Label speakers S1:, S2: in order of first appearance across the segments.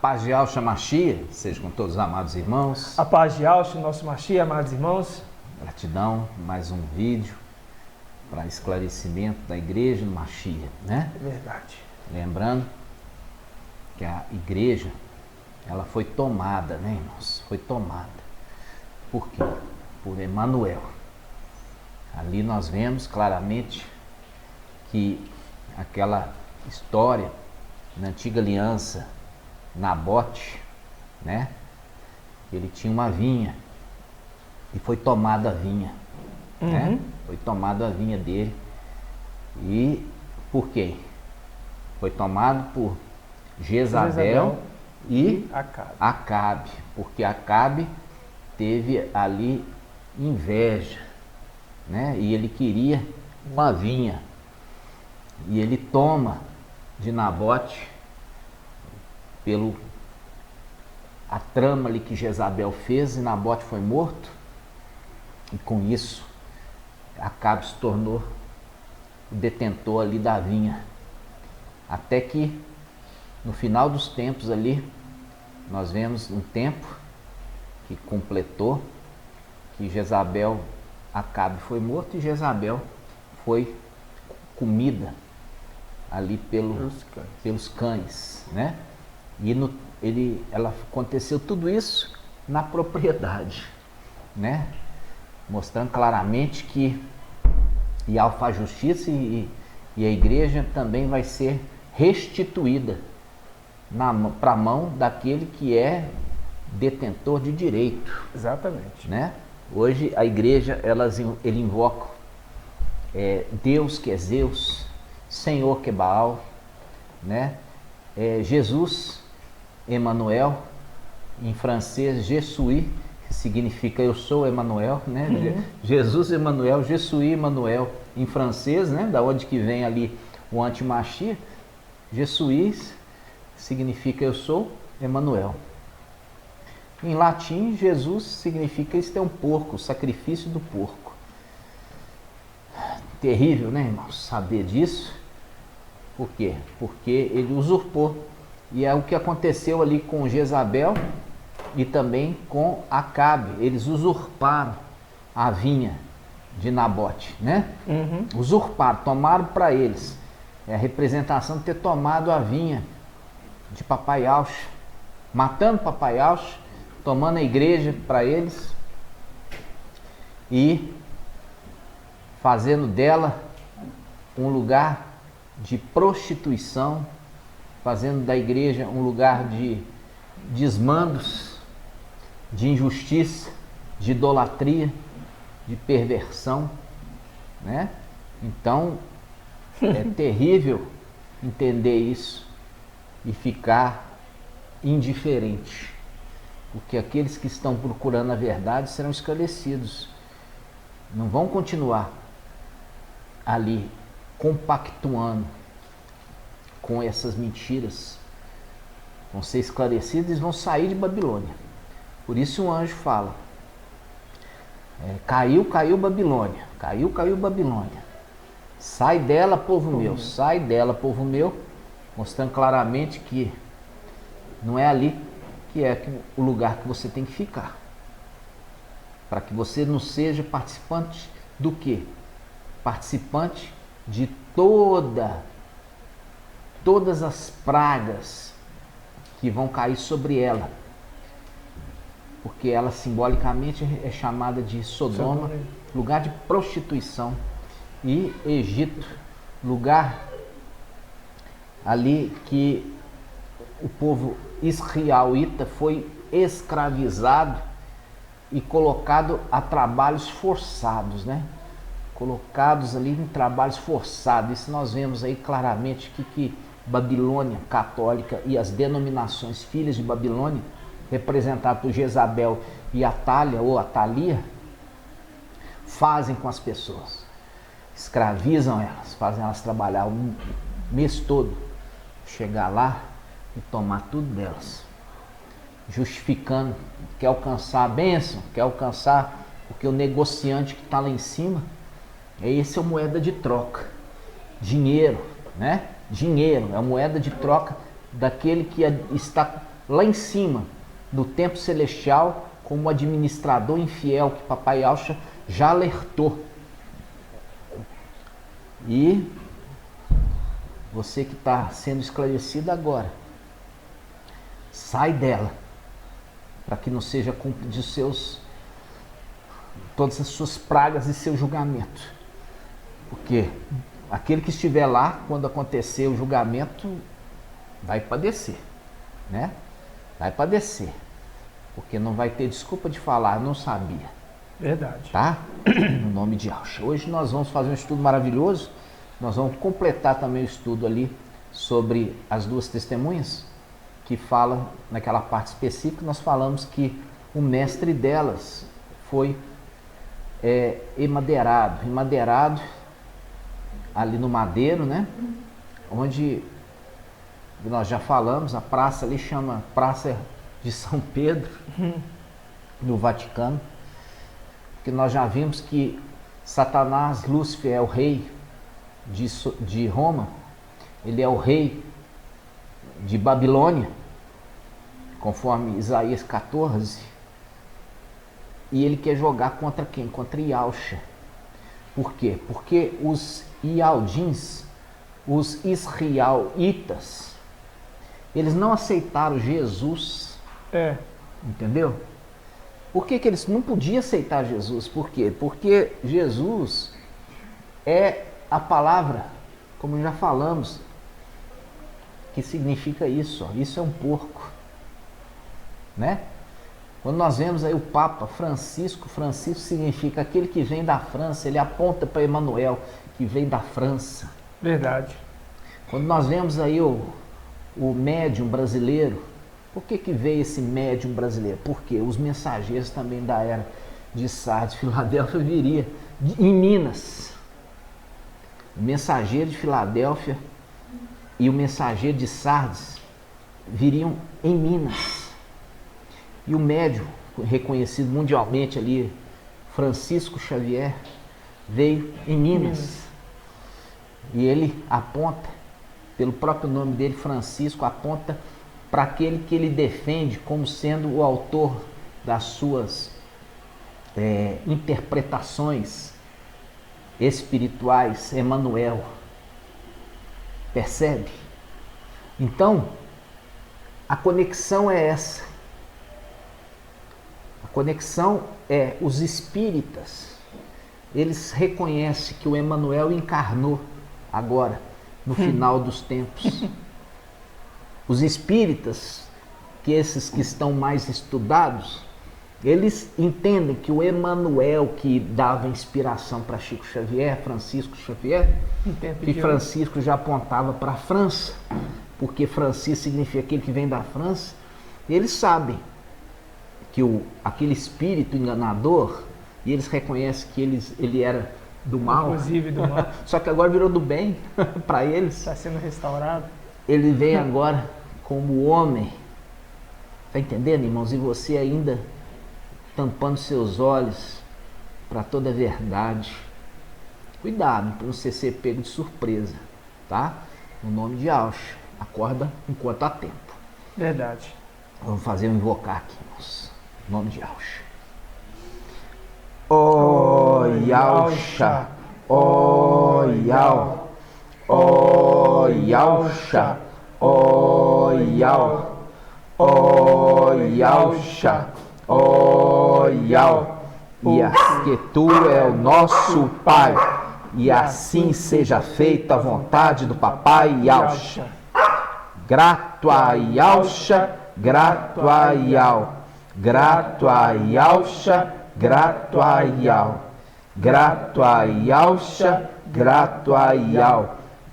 S1: paz de Yahshua Mashiach seja com todos os amados irmãos.
S2: A paz de Yahshua, nosso Mashiach, amados irmãos.
S1: Gratidão, mais um vídeo para esclarecimento da igreja no Mashiach, né?
S2: É verdade.
S1: Lembrando que a igreja, ela foi tomada, né, irmãos? Foi tomada. Por quê? Por Emanuel. Ali nós vemos claramente que aquela história na antiga aliança, Nabote, né? Ele tinha uma vinha e foi tomada a vinha, né? Foi tomada a vinha dele. E por quê? Foi tomado por Jezabel e Acabe, porque Acabe teve ali inveja, né? E ele queria uma vinha. E ele toma de Nabote pelo a trama ali que Jezabel fez, e Nabote foi morto. E com isso Acabe se tornou o detentor ali da vinha. Até que no final dos tempos ali, nós vemos um tempo que completou, que Jezabel, Acabe foi morto e Jezabel foi comida ali pelos cães, né? E aconteceu tudo isso na propriedade, né? Mostrando claramente que Yahweh faz justiça e a igreja também vai ser restituída para a mão daquele que é detentor de direito.
S2: Exatamente.
S1: Né? Hoje a igreja, ele invoca Deus que é Zeus, Senhor que é Baal, né? Jesus, Emanuel, em francês, Jesui, que significa eu sou Emanuel, né? Jesus, Emanuel, Jesui, Emanuel, em francês, né? Da onde que vem ali o anti-Mashiach. Jesui significa eu sou Emanuel. Em latim, Jesus significa isto é um porco, o sacrifício do porco. Terrível, né, irmãos, saber disso. Por quê? Porque ele usurpou. E é o que aconteceu ali com Jezabel e também com Acabe. Eles usurparam a vinha de Nabote, né? Usurparam, tomaram para eles. É a representação de ter tomado a vinha de Papai Yahshua, matando Papai Yahshua, tomando a igreja para eles e fazendo dela um lugar de prostituição, fazendo da igreja um lugar de desmandos, de injustiça, de idolatria, de perversão, né? Então é terrível entender isso e ficar indiferente, porque aqueles que estão procurando a verdade serão esclarecidos, não vão continuar ali compactuando com essas mentiras, vão ser esclarecidos e vão sair de Babilônia. Por isso o anjo fala, caiu Babilônia, caiu Babilônia, sai dela, povo meu, sai dela, povo meu, mostrando claramente que não é ali que é o lugar que você tem que ficar, para que você não seja participante do quê? Participante de todas as pragas que vão cair sobre ela, porque ela simbolicamente é chamada de Sodoma, lugar de prostituição, e Egito, lugar ali que o povo israelita foi escravizado e colocado a trabalhos forçados, né? Colocados ali em trabalhos forçados. Isso nós vemos aí claramente que Babilônia católica e as denominações filhas de Babilônia, representadas por Jezabel e Atália ou Atalia, fazem com as pessoas. Escravizam elas, fazem elas trabalhar um mês todo, chegar lá e tomar tudo delas, justificando, quer alcançar a bênção, quer alcançar, porque o negociante que está lá em cima, esse é a moeda de troca, dinheiro, né? Dinheiro é a moeda de troca daquele que está lá em cima, no templo celestial, como administrador infiel que Papai Yahshua já alertou. E você que está sendo esclarecido agora, sai dela, para que não seja cumprido todas as suas pragas e seu julgamento. Porque aquele que estiver lá, quando acontecer o julgamento, vai padecer, né? Vai padecer, porque não vai ter desculpa de falar, não sabia.
S2: Verdade.
S1: Tá? No nome de Yahshua. Hoje nós vamos fazer um estudo maravilhoso. Nós vamos completar também o estudo ali sobre as duas testemunhas, que fala naquela parte específica. Nós falamos que o mestre delas foi emadeirado ali no madeiro, né? Onde nós já falamos, a praça ali chama Praça de São Pedro, no Vaticano. Que nós já vimos que Satanás, Lúcifer, é o rei de Roma, ele é o rei de Babilônia, conforme Isaías 14, e ele quer jogar contra quem? Contra Yahshua. Por quê? Porque os Ialdins, os israelitas, eles não aceitaram Jesus, entendeu? Por que eles não podiam aceitar Jesus? Por quê? Porque Jesus é a palavra, como já falamos, que significa isso, ó, isso é um porco, né? Quando nós vemos aí o Papa Francisco significa aquele que vem da França, ele aponta para Emmanuel, que vem da França.
S2: Verdade.
S1: Quando nós vemos aí o médium brasileiro, por que veio esse médium brasileiro? Porque os mensageiros também da era de Sardes, Filadélfia, viria em Minas. O mensageiro de Filadélfia e o mensageiro de Sardes viriam em Minas. E o médium, reconhecido mundialmente ali, Francisco Xavier, veio em Minas. E ele aponta, pelo próprio nome dele, Francisco, aponta para aquele que ele defende como sendo o autor das suas interpretações espirituais, Emmanuel. Percebe? Então, a conexão é essa. A conexão é os espíritas. Eles reconhecem que o Emmanuel encarnou agora, no final dos tempos. Os espíritas, que esses que estão mais estudados, eles entendem que o Emmanuel que dava inspiração para Chico Xavier, Francisco Xavier, que Francisco já apontava para a França, porque Francisco significa aquele que vem da França, e eles sabem que aquele espírito enganador, e eles reconhecem que ele era do mal,
S2: inclusive do mal.
S1: Só que agora virou do bem para eles.
S2: Está sendo restaurado.
S1: Ele vem agora como homem. Está entendendo, irmãos? E você ainda tampando seus olhos para toda a verdade. Cuidado para você ser pego de surpresa, tá? No nome de Yahshua. Acorda enquanto há tempo.
S2: Verdade.
S1: Vamos fazer um invocar aqui, irmãos. No nome de Yahshua. Ó Yahshua, ó Yahshua, ó Yahshua, ó Yahshua, ó Yahshua, ó Yahshua, e que tu é o nosso Pai, e assim seja feita a vontade do Papai Yahshua. Grato a Yahshua, grato a Yahshua, grato a Yahshua, grato a Yahweh, grato a Yahshua, grato a Yahweh,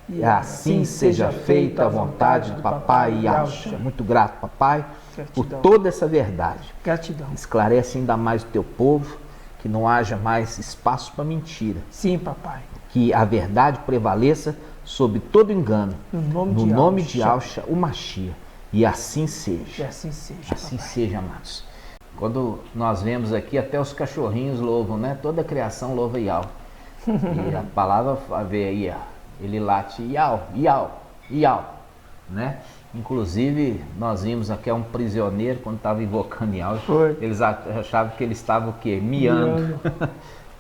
S1: e assim seja feita a vontade do Papai Yahshua. Muito grato, Papai, por toda essa verdade.
S2: Gratidão.
S1: Esclarece ainda mais o teu povo, que não haja mais espaço para mentira.
S2: Sim, Papai.
S1: Que a verdade prevaleça sobre todo engano.
S2: No
S1: nome de Yahshua, o Mashiach. E assim seja.
S2: E assim seja,
S1: assim
S2: Papai.
S1: seja, amados. Quando nós vemos aqui, até os cachorrinhos louvam, né? Toda a criação louva Yahweh. E a palavra vê aí, ó, ele late Yahweh, Yahweh, Yahweh. né? Inclusive, nós vimos aqui um prisioneiro, quando estava invocando em áudio,
S2: Foi.
S1: eles achavam que ele estava o quê? Miando.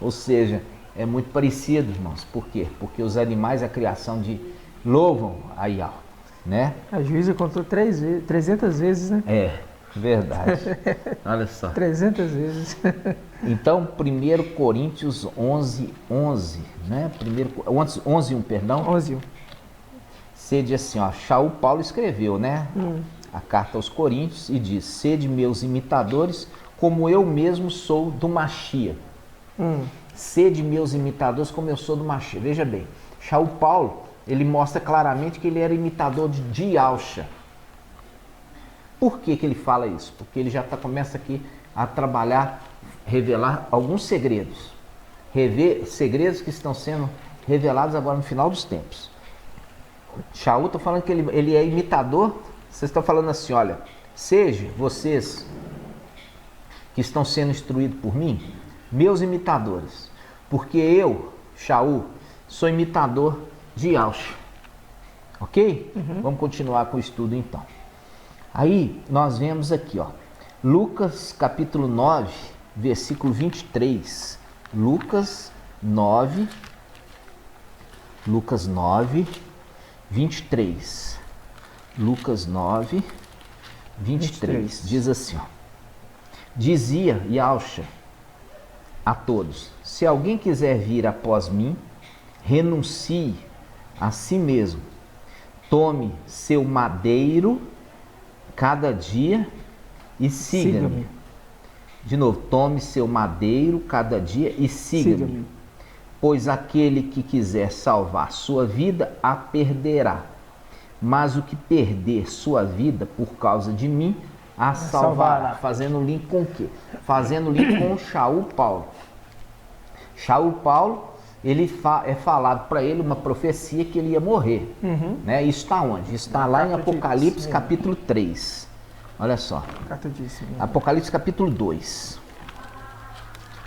S1: Ou seja, é muito parecido, irmãos. Por quê? Porque os animais, a criação de louvam a Yahweh, né?
S2: A juíza contou 300 vezes, né?
S1: É, verdade. Olha só.
S2: 300 vezes.
S1: Então, 1 Coríntios 11, 11, né? 11, 1, perdão.
S2: 11.
S1: Sede assim, ó, Shaul Paulo escreveu, né? A carta aos Coríntios e diz: sede meus imitadores, como eu mesmo sou do Machia. Sede meus imitadores, como eu sou do Machia. Veja bem, Shaul Paulo, ele mostra claramente que ele era imitador de Yahusha. Por que que ele fala isso? Porque ele já começa aqui a trabalhar, revelar alguns segredos. Segredos que estão sendo revelados agora no final dos tempos. Shaul está falando que ele é imitador. Vocês estão falando assim, olha, seja vocês que estão sendo instruídos por mim, meus imitadores, porque eu, Shaul, sou imitador de Yahusha. Ok? Vamos continuar com o estudo então. Aí nós vemos aqui, ó, Lucas capítulo 9, versículo 23. Lucas 9, 23. Lucas 9, 23. Diz assim, ó. Dizia Yahusha a todos: se alguém quiser vir após mim, renuncie a si mesmo. Tome seu madeiro cada dia e siga-me. De novo, tome seu madeiro cada dia e siga-me. Pois aquele que quiser salvar sua vida, a perderá. Mas o que perder sua vida por causa de mim, a salvará. Fazendo link com o quê? Fazendo link com Shaul Paulo. Shaul Paulo, é falado para ele uma profecia que ele ia morrer. Né? Isso está onde? Está lá em Apocalipse capítulo 3. Olha só. Apocalipse capítulo 2.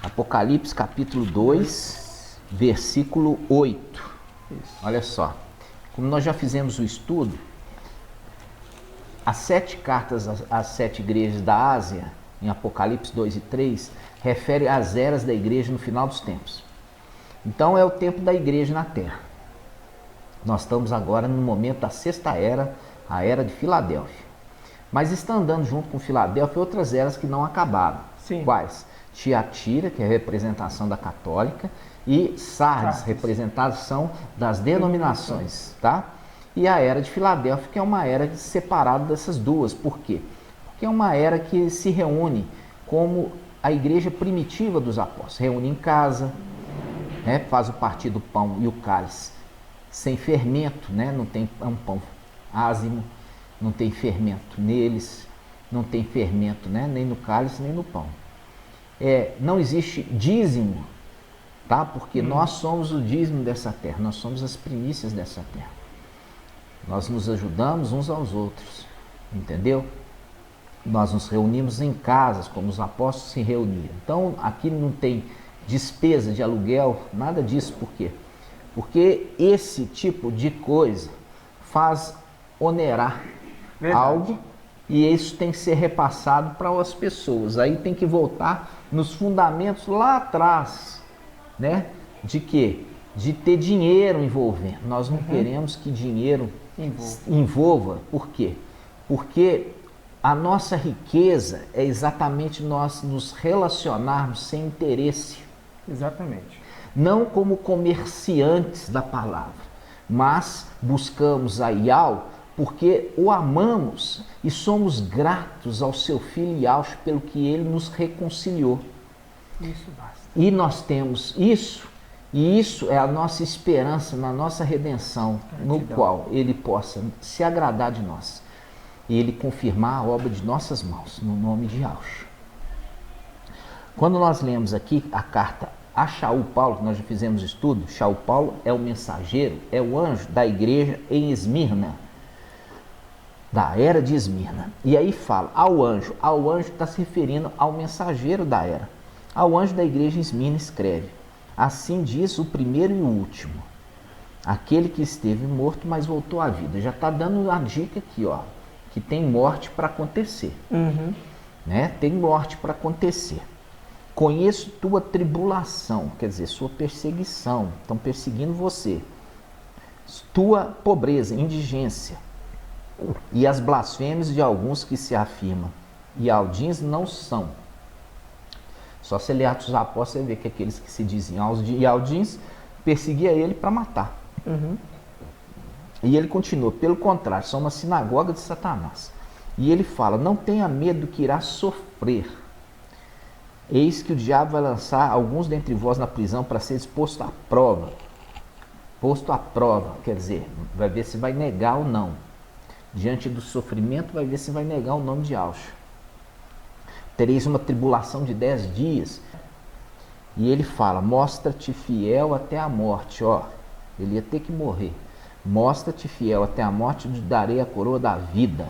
S1: Apocalipse capítulo 2, versículo 8. Olha só. Como nós já fizemos o estudo, as 7 cartas às 7 igrejas da Ásia, em Apocalipse 2 e 3, refere às eras da igreja no final dos tempos. Então é o tempo da igreja na Terra. Nós estamos agora no momento da 6ª era, a era de Filadélfia. Mas está andando junto com Filadélfia outras eras que não acabaram.
S2: Sim.
S1: Quais? Tiatira, que é a representação da católica, e Sardes, representação das denominações, tá? E a era de Filadélfia, que é uma era separada dessas duas. Por quê? Porque é uma era que se reúne como a igreja primitiva dos apóstolos. Reúne em casa, né? Faz o partir do pão e o cálice sem fermento, né? Não tem um pão ázimo, não tem fermento neles, não tem fermento, né? Nem no cálice, nem no pão. Não existe dízimo, tá? Porque nós somos o dízimo dessa terra, nós somos as primícias dessa terra. Nós nos ajudamos uns aos outros, entendeu? Nós nos reunimos em casas, como os apóstolos se reuniram. Então, aqui não tem despesa de aluguel, nada disso. Por quê? Porque esse tipo de coisa faz onerar algo e isso tem que ser repassado para as pessoas. Aí tem que voltar nos fundamentos lá atrás, né? De quê? De ter dinheiro envolvendo. Nós não queremos que dinheiro envolva. Por quê? Porque a nossa riqueza é exatamente nós nos relacionarmos sem interesse.
S2: Exatamente.
S1: Não como comerciantes da palavra, mas buscamos a Yahweh porque o amamos e somos gratos ao seu filho Yahshua pelo que ele nos reconciliou.
S2: Isso basta.
S1: E nós temos isso, e isso é a nossa esperança na nossa redenção, no qual ele possa se agradar de nós e ele confirmar a obra de nossas mãos, no nome de Yahshua. Quando nós lemos aqui a carta a Shaul Paulo, que nós já fizemos estudo, Shaul Paulo é o mensageiro, é o anjo da igreja em Esmirna, da era de Esmirna. E aí fala ao anjo está se referindo ao mensageiro da era. Ao anjo da igreja em Esmirna escreve: assim diz o primeiro e o último, aquele que esteve morto, mas voltou à vida. Já está dando a dica aqui, ó, que tem morte para acontecer. Né? Tem morte para acontecer. Conheço tua tribulação, quer dizer, sua perseguição. Estão perseguindo você. Tua pobreza, indigência. E as blasfêmias de alguns que se afirmam. E Aldins não são. Só se ler Atos dos Apóstolos, você vê que aqueles que se diziam e Aldins perseguia ele para matar. E ele continua, pelo contrário, são uma sinagoga de Satanás. E ele fala, não tenha medo do que irá sofrer. Eis que o diabo vai lançar alguns dentre vós na prisão para ser exposto à prova. Posto à prova, quer dizer, vai ver se vai negar ou não. Diante do sofrimento, vai ver se vai negar o nome de Yahshua. Tereis uma tribulação de 10 dias. E ele fala, mostra-te fiel até a morte. Ó, ele ia ter que morrer. Mostra-te fiel até a morte, eu te darei a coroa da vida.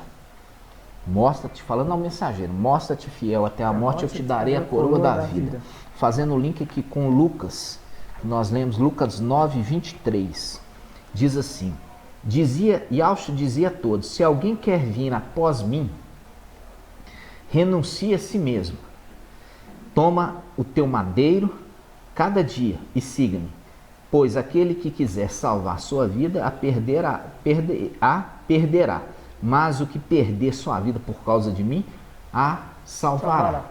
S1: Mostra-te, falando ao mensageiro, mostra-te fiel até a morte, eu te darei a coroa da vida. Fazendo o link aqui com Lucas, nós lemos Lucas 9, 23. Diz assim, Yahshua dizia a todos, se alguém quer vir após mim, renuncie a si mesmo. Toma o teu madeiro cada dia e siga-me. Pois aquele que quiser salvar sua vida, a perderá. Mas o que perder sua vida por causa de mim, a salvará.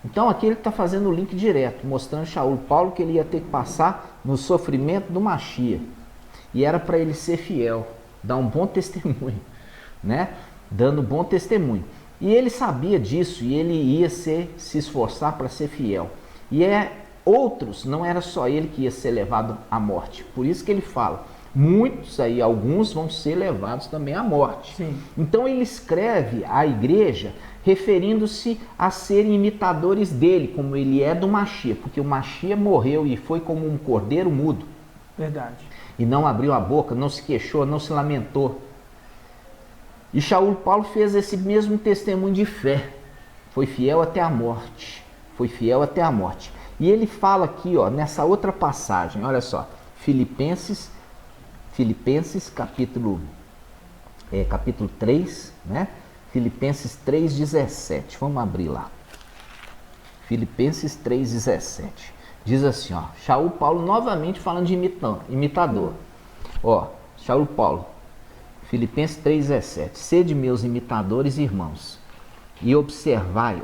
S1: Então aqui ele está fazendo o link direto, mostrando a Shaul Paulo que ele ia ter que passar no sofrimento do Mashiach. E era para ele ser fiel, dar um bom testemunho, né? Dando bom testemunho. E ele sabia disso e ele ia se esforçar para ser fiel. E outros, não era só ele que ia ser levado à morte. Por isso que ele fala, muitos aí, alguns vão ser levados também à morte.
S2: Sim.
S1: Então ele escreve à igreja referindo-se a serem imitadores dele, como ele é do Mashiach, porque o Mashiach morreu e foi como um cordeiro mudo.
S2: Verdade.
S1: E não abriu a boca, não se queixou, não se lamentou. E Shaul Paulo fez esse mesmo testemunho de fé. Foi fiel até a morte. Foi fiel até a morte. E ele fala aqui, ó, nessa outra passagem, olha só, Filipenses capítulo 3, né? Filipenses 3,17. Vamos abrir lá. Filipenses 3,17. Diz assim, ó, Shaul Paulo novamente falando de imitador. Ó, Shaul Paulo, Filipenses 3,17. Sede meus imitadores, irmãos, e observai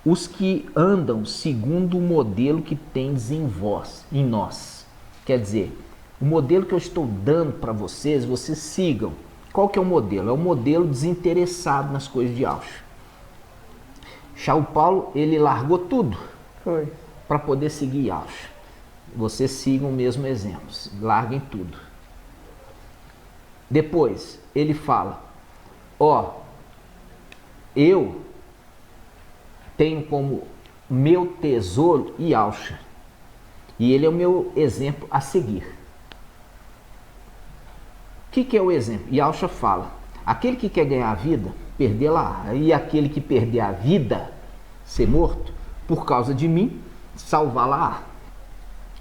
S1: os que andam segundo o modelo que tendes em nós. Quer dizer, o modelo que eu estou dando para vocês sigam. Qual que é o modelo? É o modelo desinteressado nas coisas de Yahshua. Shaul Paulo, ele largou tudo para poder seguir Yahshua. Vocês sigam o mesmo exemplo, larguem tudo. Depois, ele fala, ó, eu tenho como meu tesouro Yahshua. E ele é o meu exemplo a seguir. O que é o exemplo? Yahshua fala, aquele que quer ganhar a vida, perdê-la. E aquele que perder a vida, ser morto, por causa de mim, salvá-la.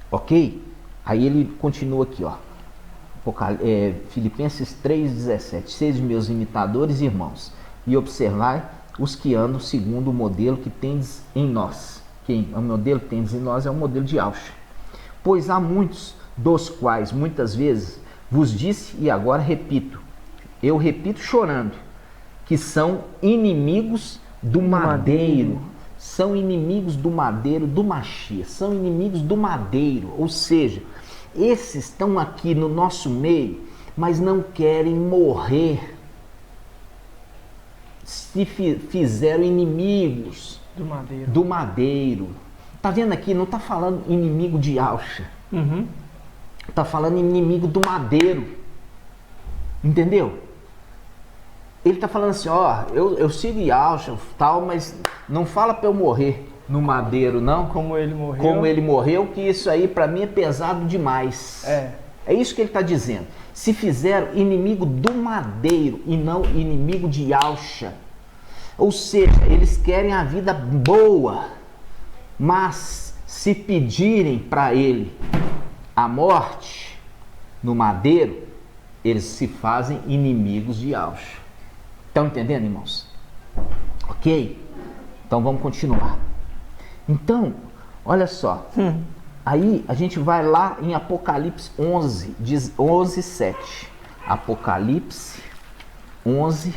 S1: Ok? Aí ele continua aqui, ó. Filipenses 3,17. Sede meus imitadores, irmãos, e observai os que andam segundo o modelo que tendes em nós. O modelo que tendes em nós é o modelo de Yahshua. Pois há muitos, dos quais muitas vezes vos disse e agora repito, eu repito chorando, que são inimigos do madeiro. São inimigos do madeiro do Mashiach, são inimigos do madeiro, ou seja, esses estão aqui no nosso meio, mas não querem morrer. Se fizeram inimigos do madeiro. Tá vendo aqui? Não tá falando inimigo de Yahshua. Tá falando inimigo do madeiro. Entendeu? Ele tá falando assim, ó, eu sigo Yahshua tal, mas não fala para eu morrer no madeiro, não.
S2: Como ele morreu.
S1: Como ele morreu, que isso aí para mim é pesado demais. É isso que ele tá dizendo. Se fizeram inimigo do madeiro e não inimigo de Yahshua. Ou seja, eles querem a vida boa, mas se pedirem para ele a morte no madeiro, eles se fazem inimigos de Yahshua. Estão entendendo, irmãos? Ok? Então vamos continuar. Então, olha só. Aí a gente vai lá em Apocalipse 11, 7. Apocalipse 11,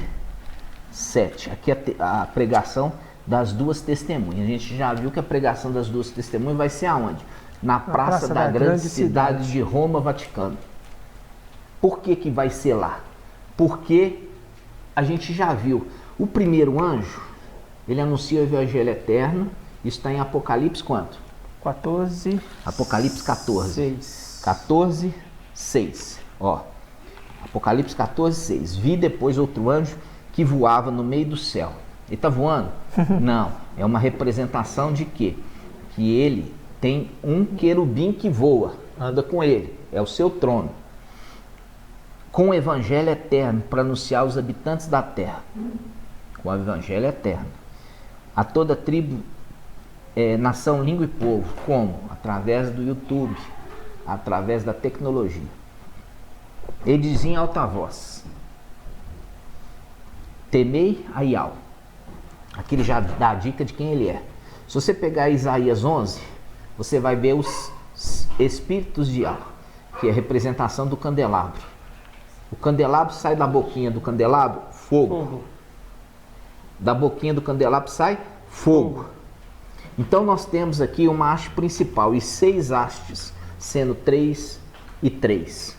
S1: 7. Aqui a pregação das duas testemunhas. A gente já viu que a pregação das duas testemunhas vai ser aonde? Na Praça da Grande Cidade de Roma, Vaticano. Por que que vai ser lá? Porque a gente já viu. O primeiro anjo, ele anuncia o Evangelho eterno. Isso está em Apocalipse quanto?
S2: 14.
S1: Apocalipse 14.
S2: 6.
S1: 14, 6. Ó. Apocalipse 14, 6. Vi depois outro anjo que voava no meio do céu. Ele está voando? Não. É uma representação de quê? Que ele tem um querubim que voa, anda com ele. É o seu trono. Com o evangelho eterno para anunciar aos habitantes da terra. Com o evangelho eterno. A toda tribo, nação, língua e povo. Como? Através do YouTube. Através da tecnologia. Ele dizia em alta voz: temei a Yahweh. Aqui ele já dá a dica de quem ele é. Se você pegar Isaías 11, você vai ver os espíritos de Yahweh, que é a representação do candelabro. O candelabro sai da boquinha do candelabro, fogo. Da boquinha do candelabro sai fogo. Então nós temos aqui uma haste principal e 6 hastes, sendo 3 e 3.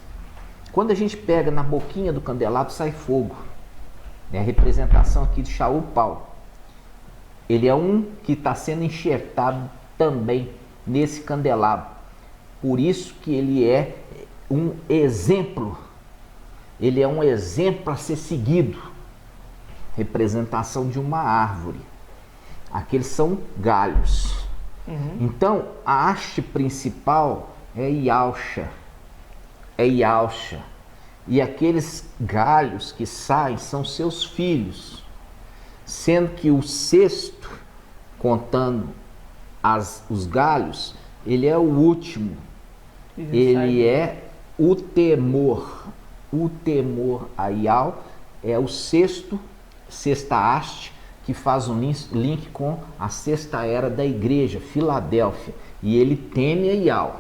S1: Quando a gente pega na boquinha do candelabro, sai fogo. É a representação aqui de Shaul Paulo. Ele é um que está sendo enxertado também nesse candelabro. Por isso que ele é um exemplo. Ele é um exemplo a ser seguido. Representação de uma árvore. Aqueles são galhos. Então, a haste principal é Yahshua. É Yahshua. E aqueles galhos que saem são seus filhos. Sendo que o sexto, contando os galhos, ele é o último. Ele é o temor. O temor a Yahweh é o sexta haste, que faz um link com a sexta era da igreja, Filadélfia. E ele teme a Yahweh,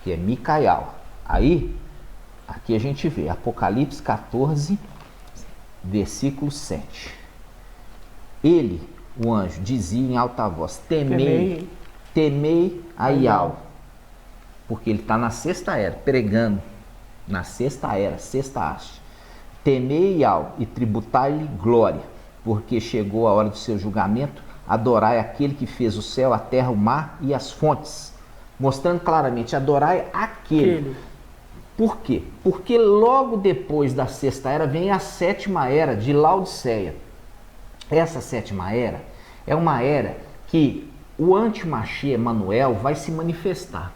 S1: que é Micael. Aí, aqui a gente vê Apocalipse 14, versículo 7. Ele, o anjo, dizia em alta voz: temei a Yahweh. Porque ele está na sexta era, pregando. Na sexta era, sexta haste. Temei Yahweh e tributai-lhe glória, porque chegou a hora do seu julgamento. Adorai aquele que fez o céu, a terra, o mar e as fontes. Mostrando claramente, adorai aquele. Por quê? Porque logo depois da sexta era vem a sétima era de Laodiceia. Essa sétima era é uma era que o anti-Machia Emanuel vai se manifestar.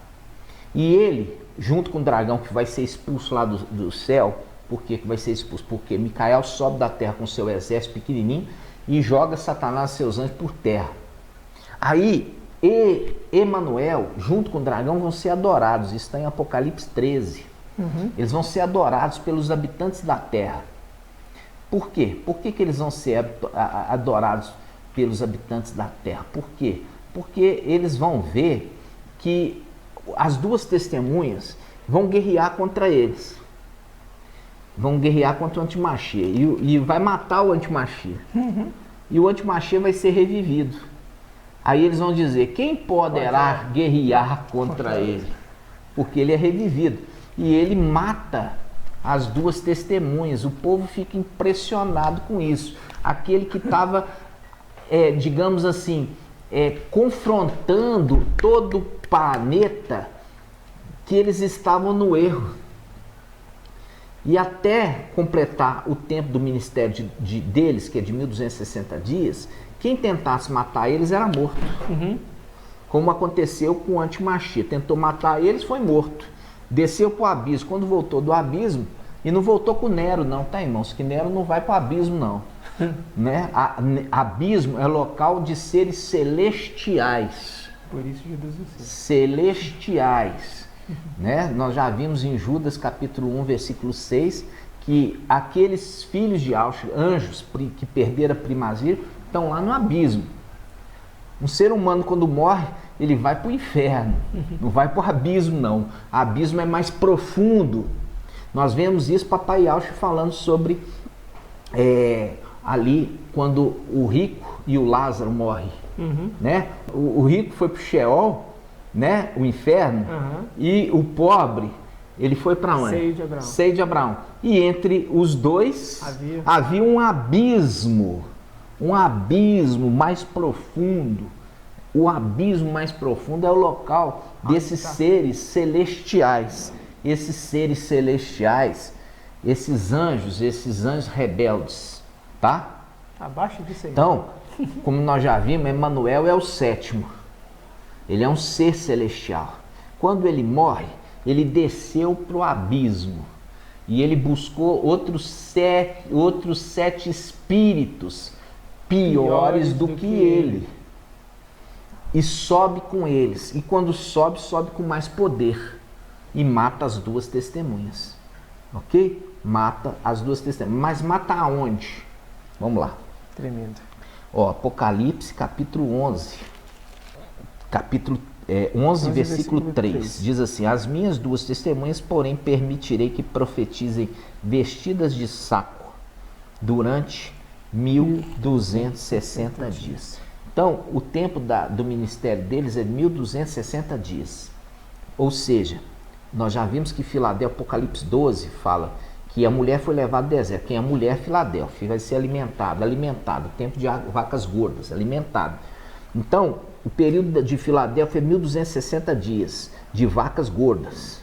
S1: E ele, junto com o dragão que vai ser expulso lá do céu. Por que vai ser expulso? Porque Micael sobe da terra com seu exército pequenininho e joga Satanás e seus anjos por terra. Aí, Emanuel, junto com o dragão, vão ser adorados. Isso está em Apocalipse 13. Eles vão ser adorados pelos habitantes da terra. Por quê? Por que eles vão ser adorados pelos habitantes da terra? Por quê? Porque eles vão ver que as duas testemunhas vão guerrear contra eles. Vão guerrear contra o antimachia e vai matar o antimachia. E o antimachia vai ser revivido. Aí eles vão dizer: quem poderá guerrear contra ele? Porque ele é revivido. E ele mata as duas testemunhas. O povo fica impressionado com isso. Aquele que estava, digamos assim, confrontando todo o planeta, que eles estavam no erro. E até completar o tempo do ministério deles, que é de 1260 dias, quem tentasse matar eles era morto. Como aconteceu com o antimachia. Tentou matar eles, foi morto. Desceu para o abismo. Quando voltou do abismo, e não voltou com Nero não, tá, irmãos? Que Nero não vai para o abismo não. Né? Abismo é local de seres celestiais.
S2: Por isso Judas o Cê.
S1: Celestiais, né? Nós já vimos em Judas capítulo 1, versículo 6, que aqueles filhos de anjos que perderam a primazia estão lá no abismo. Um ser humano, quando morre, ele vai para o inferno, não vai para o abismo, não. O abismo é mais profundo. Nós vemos isso, Papai Yauch falando sobre ali, quando o rico e o Lázaro morrem. Né? O rico foi para o Sheol, né? O inferno, e o pobre, ele foi para onde? Seio de Abraão. E entre os dois havia um abismo mais profundo. O abismo mais profundo é o local desses seres celestiais. Esses seres celestiais, esses anjos rebeldes, tá?
S2: Abaixo disso aí.
S1: Então, como nós já vimos, Emanuel é o sétimo. Ele é um ser celestial. Quando ele morre, ele desceu para o abismo. E ele buscou outros sete espíritos piores do que ele. E sobe com eles. E quando sobe com mais poder. E mata as duas testemunhas. Ok? Mata as duas testemunhas. Mas mata aonde? Vamos lá.
S2: Tremendo.
S1: Ó, Apocalipse capítulo 11. Capítulo 11, versículo 3. Diz assim: as minhas duas testemunhas, porém, permitirei que profetizem vestidas de saco durante 1260 dias. Então, o tempo do ministério deles é 1260 dias. Ou seja, nós já vimos que Filadélfia, Apocalipse 12, fala que a mulher foi levada ao deserto. Quem é a mulher? Filadélfia. Vai ser alimentada. Tempo de vacas gordas, alimentada. Então, o período de Filadélfia é 1260 dias de vacas gordas.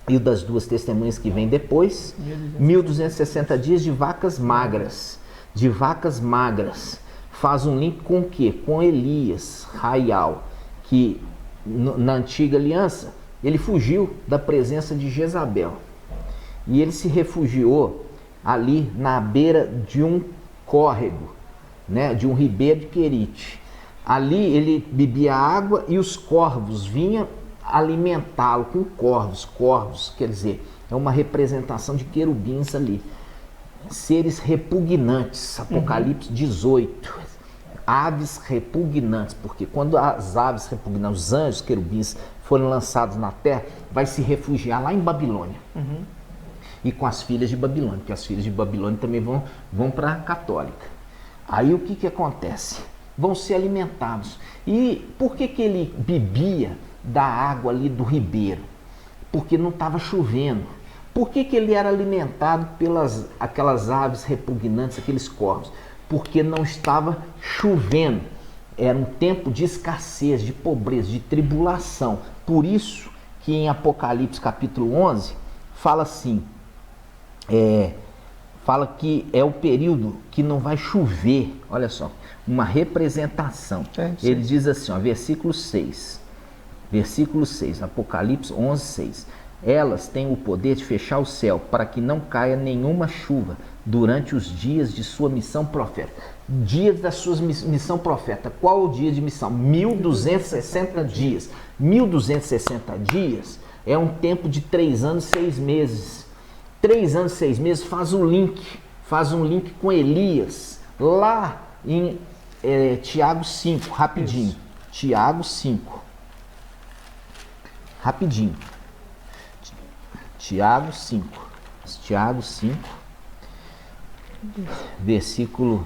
S1: E o das duas testemunhas que vem depois, 1260 dias de vacas magras. De vacas magras. Faz um link com o quê? Com Elias, Raial, que na antiga aliança, ele fugiu da presença de Jezabel. E ele se refugiou ali na beira de um córrego, né? De um ribeiro de Querite. Ali ele bebia água e os corvos vinham alimentá-lo com corvos. Corvos, quer dizer, é uma representação de querubins ali. Seres repugnantes, Apocalipse 18. Aves repugnantes, porque quando as aves repugnantes, os anjos, querubins, forem lançados na terra, vai se refugiar lá em Babilônia. E com as filhas de Babilônia, porque as filhas de Babilônia também vão para a católica. Aí o que acontece? Vão ser alimentados. E por que ele bebia da água ali do ribeiro? Porque não estava chovendo. Por que ele era alimentado pelas aquelas aves repugnantes, aqueles corvos? Porque não estava chovendo. Era um tempo de escassez, de pobreza, de tribulação. Por isso que em Apocalipse capítulo 11 fala assim, fala que é o período que não vai chover. Olha só, uma representação. Ele diz assim, ó, versículo 6, Apocalipse 11, 6. Elas têm o poder de fechar o céu para que não caia nenhuma chuva durante os dias de sua missão profeta. Dias da sua missão profeta. Qual o dia de missão? 1260 dias. 1260 dias é um tempo de 3 anos e 6 meses. 3 anos e 6 meses faz um link com Elias, lá em Tiago 5, rapidinho. Isso. Tiago 5. Rapidinho. Tiago 5, versículo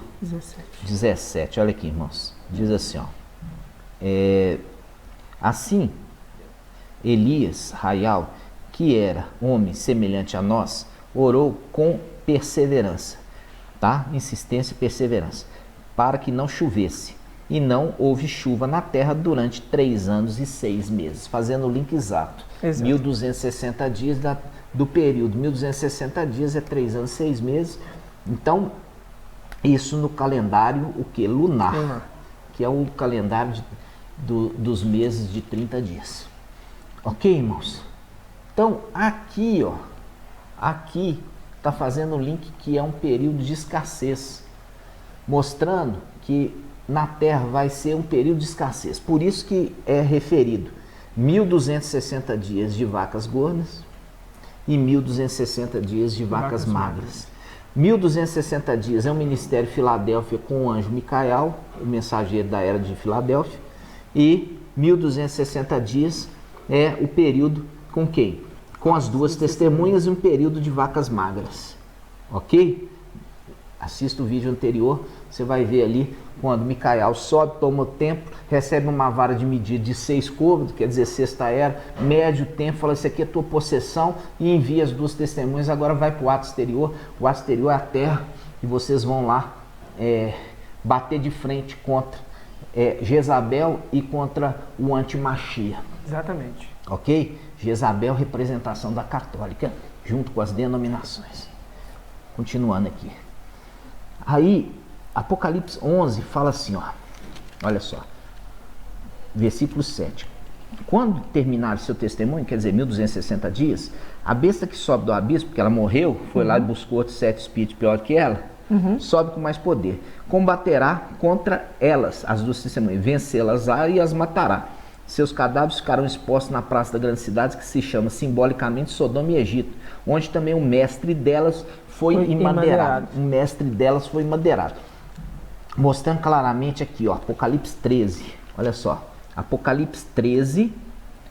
S1: 17. Olha aqui, irmãos. Diz assim, ó. Assim, Elias, Raial, que era homem semelhante a nós, orou com perseverança, tá? Insistência e perseverança, para que não chovesse. E não houve chuva na terra durante 3 anos e 6 meses. Fazendo o link exato. 1260 dias do período. 1260 dias é 3 anos e 6 meses. Então, isso no calendário, o que? Lunar. Que é o calendário dos meses de 30 dias. Ok, irmãos? Então, aqui, ó. Aqui está fazendo o link que é um período de escassez. Mostrando que na terra vai ser um período de escassez. Por isso que é referido 1.260 dias de vacas gordas e 1.260 dias de vacas magras. 1.260 dias é o ministério Filadélfia com o anjo Micael, o mensageiro da era de Filadélfia, e 1.260 dias é o período com quem? Com as duas testemunhas e um período de vacas magras. Ok? Assista o vídeo anterior, você vai ver ali quando Micael sobe, toma o templo, recebe uma vara de medida de 6 côvados, quer dizer, sexta era, mede o tempo, fala, isso aqui é tua possessão, e envia as duas testemunhas, agora vai para o ato exterior. O ato exterior é a terra, e vocês vão lá bater de frente contra Jezabel e contra o antimachia.
S2: Exatamente.
S1: Ok? Jezabel, representação da católica, junto com as denominações. Continuando aqui. Aí, Apocalipse 11 fala assim, ó, olha só, versículo 7. Quando terminar seu testemunho, quer dizer, 1.260 dias, a besta que sobe do abismo, porque ela morreu, foi lá e buscou outros 7 espíritos pior que ela, sobe com mais poder. Combaterá contra elas, as duas testemunhas, vencê-las-á e as matará. Seus cadáveres ficarão expostos na praça da grande cidade, que se chama simbolicamente Sodoma e Egito, onde também o mestre delas foi imadeirado. O mestre delas foi imadeirado. Mostrando claramente aqui, ó, Apocalipse 13. Olha só. Apocalipse 13,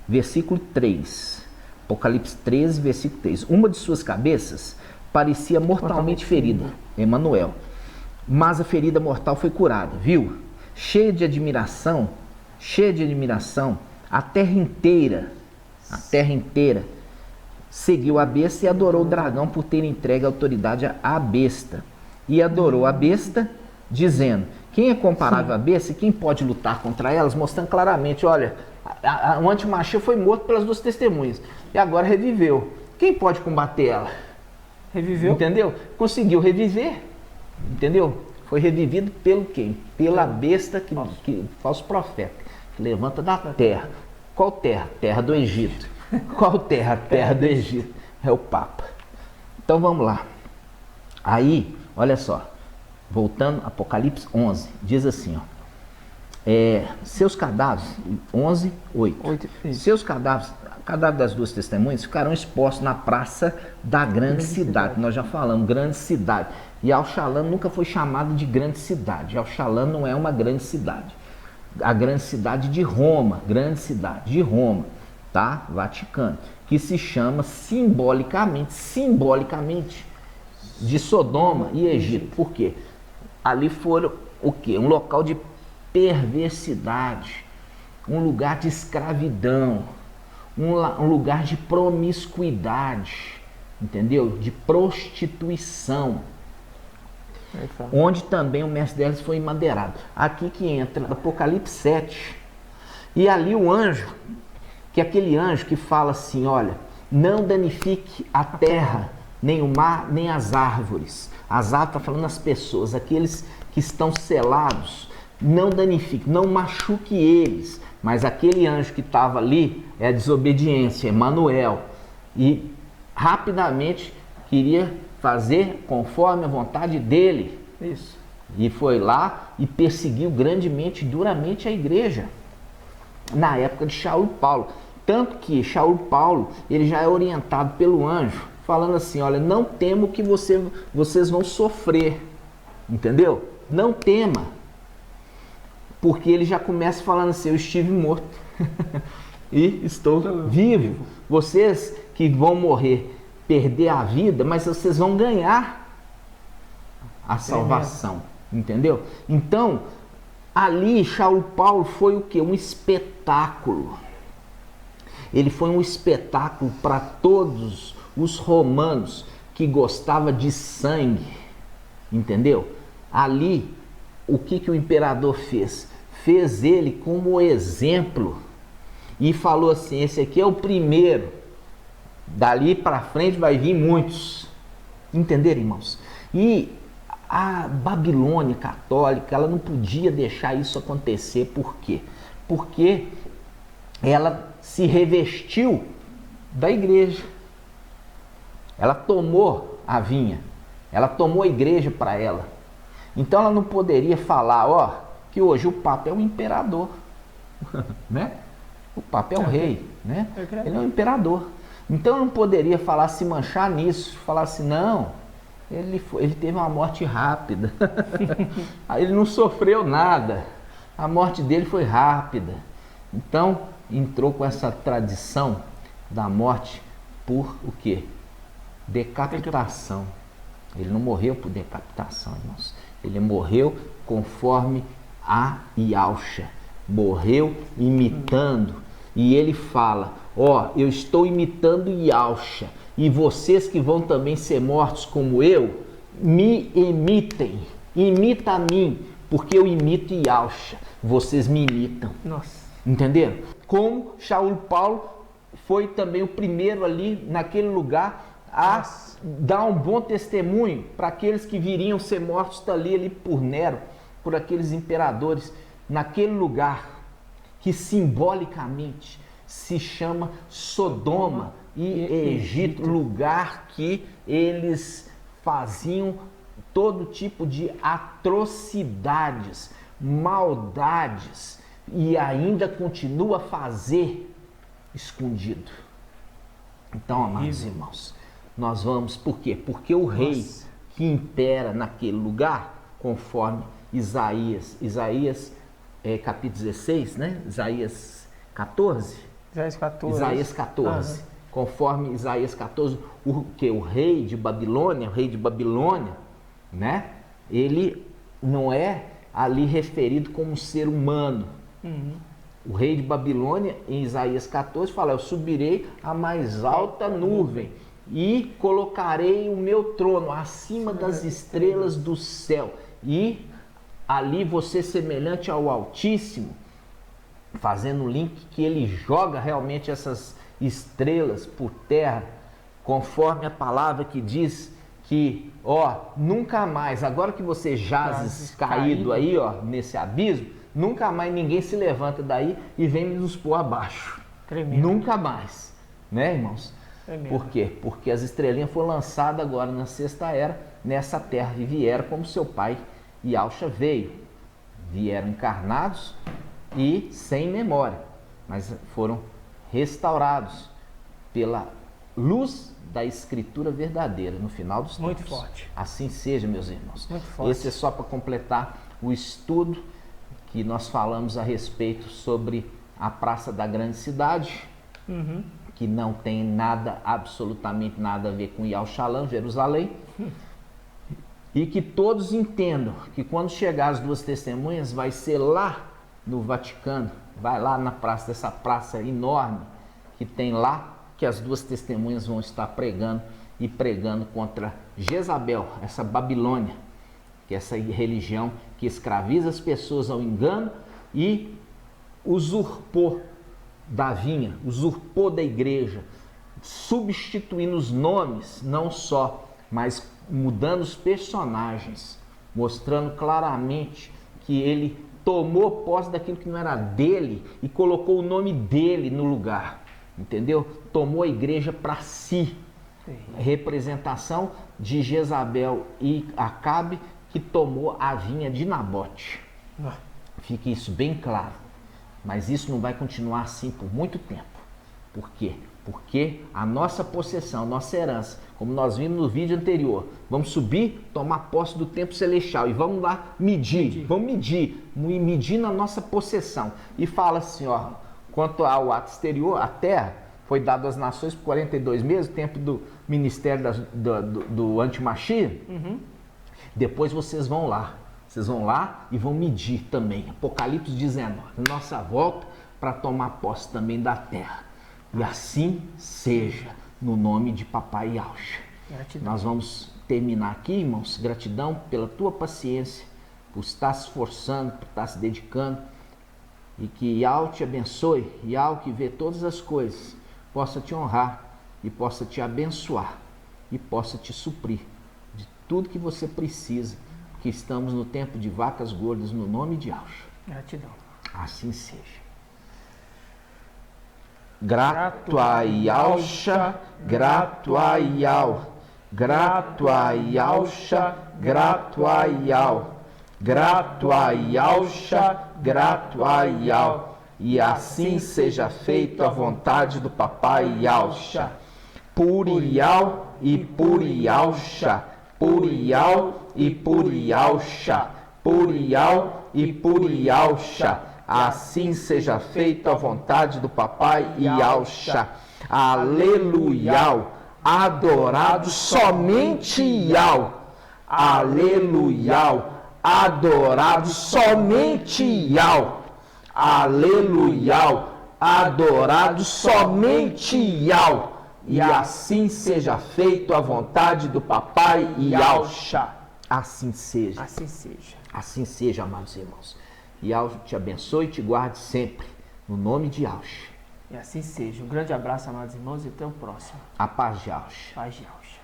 S1: versículo 3. Apocalipse 13, versículo 3. Uma de suas cabeças parecia mortalmente ferida, Emanuel. Mas a ferida mortal foi curada, viu? Cheia de admiração, a terra inteira seguiu a besta e adorou o dragão por ter entregue a autoridade à besta. E adorou a besta, dizendo, quem é comparável à besta e quem pode lutar contra elas? Mostrando claramente, olha, o antimachia foi morto pelas duas testemunhas e agora reviveu. Quem pode combater ela?
S2: Reviveu?
S1: Entendeu? Conseguiu reviver, entendeu? Foi revivido pelo quem? Pela besta, que falso profeta, que levanta da terra. Qual terra? Terra do Egito. Qual terra? Terra do Egito. É o Papa. Então vamos lá. Aí, olha só. Voltando, Apocalipse 11. Diz assim, ó. Seus cadáveres, 11, 8. Seus cadáveres, cadáver das duas testemunhas, ficarão expostos na praça da grande cidade. Nós já falamos, grande cidade. E Al-Shalom nunca foi chamado de grande cidade. Al-Shalom não é uma grande cidade. A grande cidade de Roma, grande cidade de Roma, tá? Vaticano, que se chama simbolicamente de Sodoma e Egito. Por quê? Ali foram o quê? Um local de perversidade, um lugar de escravidão, um lugar de promiscuidade, entendeu? De prostituição, onde também o mestre delas foi madeirado. Aqui que entra Apocalipse 7, e ali o anjo, que é aquele anjo que fala assim, olha, não danifique a terra, nem o mar, nem as árvores. As árvores, está falando as pessoas, aqueles que estão selados, não danifique, não machuque eles. Mas aquele anjo que estava ali é a desobediência, Emanuel, e rapidamente queria fazer conforme a vontade dele.
S2: Isso.
S1: E foi lá e perseguiu grandemente, duramente a igreja, na época de Shaul e Paulo. Tanto que Shaul e Paulo, ele já é orientado pelo anjo, falando assim, olha, não temo que vocês vão sofrer, entendeu? Não tema, porque ele já começa falando assim, eu estive morto e estou vivo. Vocês que vão morrer, perder a vida, mas vocês vão ganhar a salvação, entendeu? Então, ali Shaul Paulo foi o que? Um espetáculo. Ele foi um espetáculo para todos os romanos que gostavam de sangue, entendeu? Ali, o que o imperador fez? Fez ele como exemplo e falou assim, esse aqui é o primeiro, dali para frente vai vir muitos, entenderam, irmãos? E a Babilônia católica, ela não podia deixar isso acontecer, por quê? Porque ela se revestiu da igreja, ela tomou a vinha, ela tomou a igreja para ela, então ela não poderia falar, ó, que hoje o Papa é o imperador, né? O Papa é o rei, né? Ele é o imperador. Então eu não poderia falar, se manchar nisso, falar assim, não, ele teve uma morte rápida, ele não sofreu nada, a morte dele foi rápida. Então entrou com essa tradição da morte por o quê? Decapitação. Ele não morreu por decapitação, irmãos. Ele morreu conforme a Yahshua. Morreu imitando. E ele fala, ó, eu estou imitando Yahshua. E vocês que vão também ser mortos como eu, me imitem. Imita a mim, porque eu imito Yahshua. Vocês me imitam.
S2: Nossa.
S1: Entenderam? Como Shaul Paulo foi também o primeiro ali naquele lugar a dar um bom testemunho para aqueles que viriam ser mortos ali por Nero, por aqueles imperadores, naquele lugar que simbolicamente se chama Sodoma e Egito, lugar que eles faziam todo tipo de atrocidades, maldades, e ainda continua a fazer escondido. Então, amados irmãos, nós vamos, por quê? Porque o rei que impera naquele lugar, conforme Isaías capítulo 16, né? Isaías 14. Isaías 14. Conforme Isaías 14, o rei de Babilônia, né? Ele não é ali referido como um ser humano. O rei de Babilônia, em Isaías 14, fala, eu subirei à mais alta nuvem e colocarei o meu trono acima das estrelas do céu. E ali você semelhante ao Altíssimo, fazendo o link que ele joga realmente essas estrelas por terra, conforme a palavra que diz que, ó, nunca mais, agora que você jazes caído aí, ó, nesse abismo, nunca mais ninguém se levanta daí e vem nos pôr abaixo.
S2: Tremendo.
S1: Nunca mais, né, irmãos? Por quê? Porque as estrelinhas foram lançadas agora na sexta era, nessa terra, e vieram como seu pai Yahshua veio. Vieram encarnados e sem memória, mas foram restaurados pela luz da Escritura verdadeira no final dos tempos.
S2: Muito forte.
S1: Assim seja, meus irmãos.
S2: Muito forte.
S1: Esse é só para completar o estudo que nós falamos a respeito sobre a Praça da Grande Cidade, que não tem nada, absolutamente nada a ver com Yahushalã, Jerusalém, e que todos entendam que quando chegar as duas testemunhas vai ser lá no Vaticano, vai lá na praça, dessa praça enorme que tem lá, que as duas testemunhas vão estar pregando e pregando contra Jezabel, essa Babilônia, que é essa religião que escraviza as pessoas ao engano e usurpou da vinha, usurpou da igreja, substituindo os nomes, não só, mas mudando os personagens, mostrando claramente que ele tomou posse daquilo que não era dele e colocou o nome dele no lugar, entendeu? Tomou a igreja para si. Representação de Jezabel e Acabe, que tomou a vinha de Nabote. Fique isso bem claro. Mas isso não vai continuar assim por muito tempo. Por quê? Porque a nossa possessão, nossa herança, como nós vimos no vídeo anterior, vamos subir, tomar posse do templo celestial e vamos lá medir. Vamos medir na nossa possessão. E fala assim, ó, quanto ao ato exterior, a terra foi dada às nações por 42 meses, o tempo do ministério do antimachia. Depois vocês vão lá e vão medir também. Apocalipse 19, nossa volta para tomar posse também da terra. E assim seja, no nome de Papai Yahshua. Nós vamos terminar aqui, irmãos. Gratidão pela tua paciência, por estar se esforçando, por estar se dedicando. E que Yahweh te abençoe, Yahweh que vê todas as coisas, possa te honrar e possa te abençoar e possa te suprir de tudo que você precisa, porque estamos no tempo de vacas gordas, no nome de Yahshua.
S2: Gratidão.
S1: Assim seja. Grato a Yahshua, grato a Yahweh, grato a Yahshua, grato a Yahweh. grato a Yahshua, grato a Yah. E assim seja feito a vontade do papai Yahshua. Por Yah e por Yahshua, por Yah e por Yahshua, por Yah e por Yahshua. Assim seja feita a vontade do papai Yahshua. Aleluia. Adorado somente Yah. Aleluia. Adorado somente Yah. Aleluia. Adorado somente Yah. E assim seja feito a vontade do papai Yahshua. Assim seja.
S2: Assim seja.
S1: Assim seja, amados irmãos. Yahshua te abençoe e te guarde sempre. No nome de Yahshua.
S2: E assim seja. Um grande abraço, amados irmãos, e até o próximo.
S1: A paz de Yahshua.
S2: Paz de Yahshua.